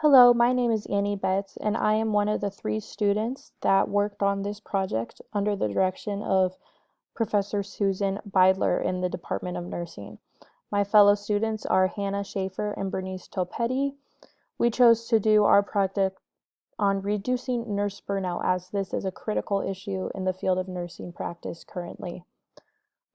Hello, my name is Annie Betts, and I am one of the three students that worked on this project under the direction of Professor Susan Beidler in the Department of Nursing. My fellow students are Hannah Schaefer and Bernice Topetti. We chose to do our project on reducing nurse burnout as this is a critical issue in the field of nursing practice currently.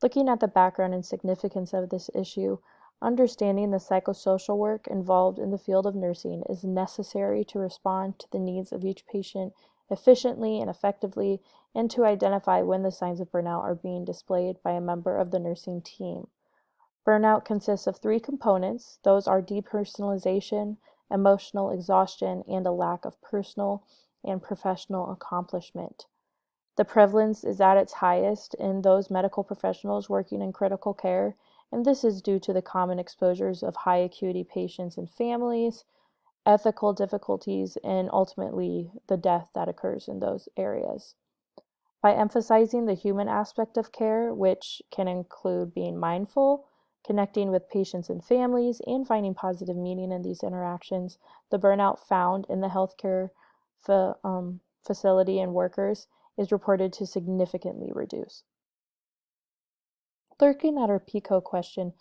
Looking at the background and significance of this issue, understanding the psychosocial work involved in the field of nursing is necessary to respond to the needs of each patient efficiently and effectively, and to identify when the signs of burnout are being displayed by a member of the nursing team. Burnout consists of three components. Those are depersonalization, emotional exhaustion, and a lack of personal and professional accomplishment. The prevalence is at its highest in those medical professionals working in critical care, and this is due to the common exposures of high acuity patients and families, ethical difficulties, and ultimately the death that occurs in those areas. By emphasizing the human aspect of care, which can include being mindful, connecting with patients and families, and finding positive meaning in these interactions, the burnout found in the healthcare facility and workers is reported to significantly reduce. Looking at our PICO question,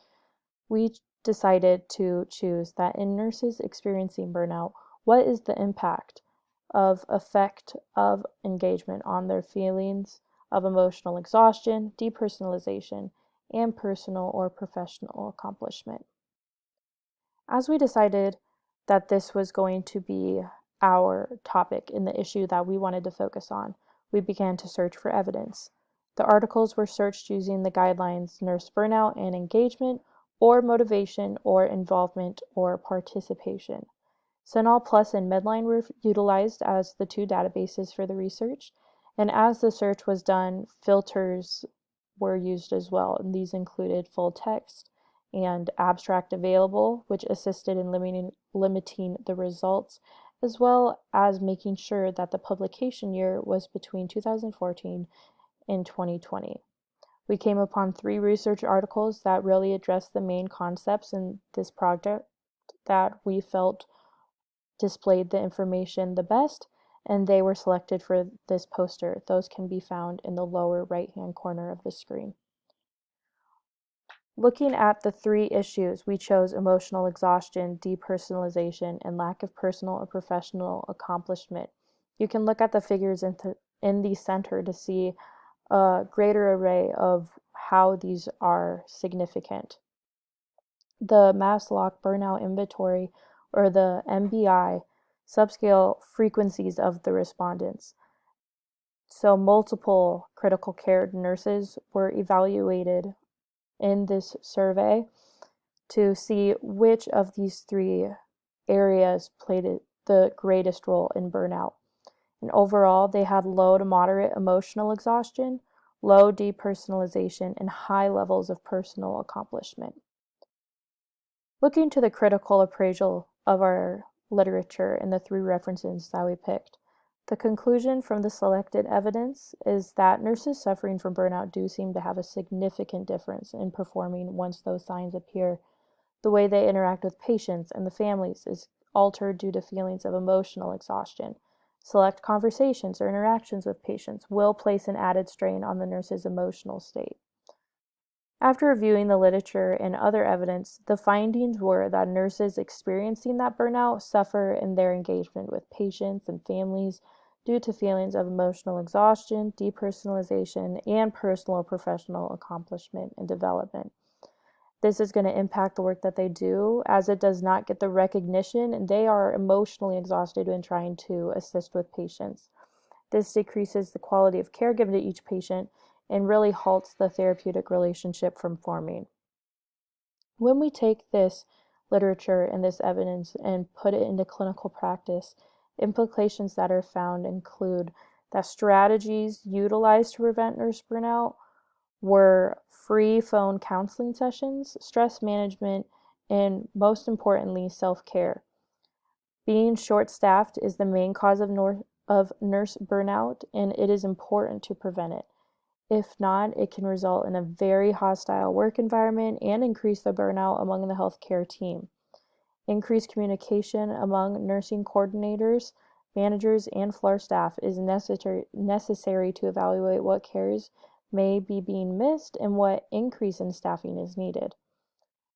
we decided to choose that in nurses experiencing burnout, what is the impact of effect of engagement on their feelings of emotional exhaustion, depersonalization, and personal or professional accomplishment? As we decided that this was going to be our topic in the issue that we wanted to focus on, we began to search for evidence. The articles were searched using the guidelines nurse burnout and engagement, or motivation, or involvement, or participation. CINAHL Plus and Medline were utilized as the two databases for the research, and as the search was done, filters were used as well, and these included full text and abstract available, which assisted in limiting the results, as well as making sure that the publication year was between 2014 and 2020. We came upon three research articles that really addressed the main concepts in this project that we felt displayed the information the best, and they were selected for this poster. Those can be found in the lower right-hand corner of the screen. Looking at the three issues, we chose emotional exhaustion, depersonalization, and lack of personal or professional accomplishment. You can look at the figures in the center to see a greater array of how these are significant. The Maslow Burnout Inventory, or the MBI, subscale frequencies of the respondents. So multiple critical care nurses were evaluated in this survey to see which of these three areas played the greatest role in burnout. And overall, they had low to moderate emotional exhaustion, low depersonalization, and high levels of personal accomplishment. Looking to the critical appraisal of our literature and the three references that we picked, the conclusion from the selected evidence is that nurses suffering from burnout do seem to have a significant difference in performing once those signs appear. The way they interact with patients and the families is altered due to feelings of emotional exhaustion. Select conversations or interactions with patients will place an added strain on the nurse's emotional state. After reviewing the literature and other evidence, the findings were that nurses experiencing that burnout suffer in their engagement with patients and families due to feelings of emotional exhaustion, depersonalization, and personal or professional accomplishment and development. This is going to impact the work that they do as it does not get the recognition, and they are emotionally exhausted when trying to assist with patients. This decreases the quality of care given to each patient and really halts the therapeutic relationship from forming. When we take this literature and this evidence and put it into clinical practice, implications that are found include that strategies utilized to prevent nurse burnout were free phone counseling sessions, stress management, and most importantly, self-care. Being short-staffed is the main cause of nurse burnout, and it is important to prevent it. If not, it can result in a very hostile work environment and increase the burnout among the healthcare team. Increased communication among nursing coordinators, managers, and floor staff is necessary to evaluate what cares may be being missed and what increase in staffing is needed.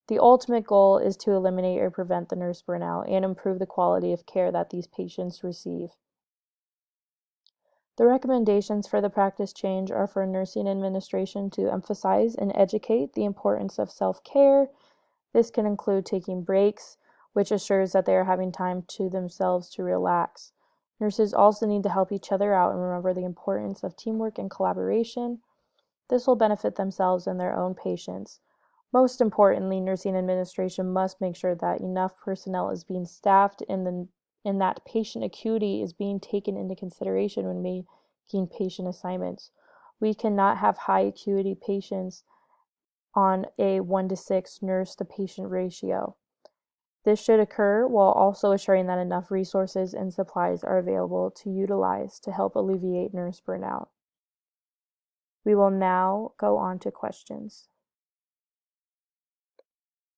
The ultimate goal is to eliminate or prevent the nurse burnout and improve the quality of care that these patients receive. The recommendations for the practice change are for nursing administration to emphasize and educate the importance of self-care. This can include taking breaks, which assures that they are having time to themselves to relax. Nurses also need to help each other out and remember the importance of teamwork and collaboration. This will benefit themselves and their own patients. Most importantly, nursing administration must make sure that enough personnel is being staffed and that patient acuity is being taken into consideration when making patient assignments. We cannot have high acuity patients on a 1:6 nurse to patient ratio. This should occur while also assuring that enough resources and supplies are available to utilize to help alleviate nurse burnout. We will now go on to questions.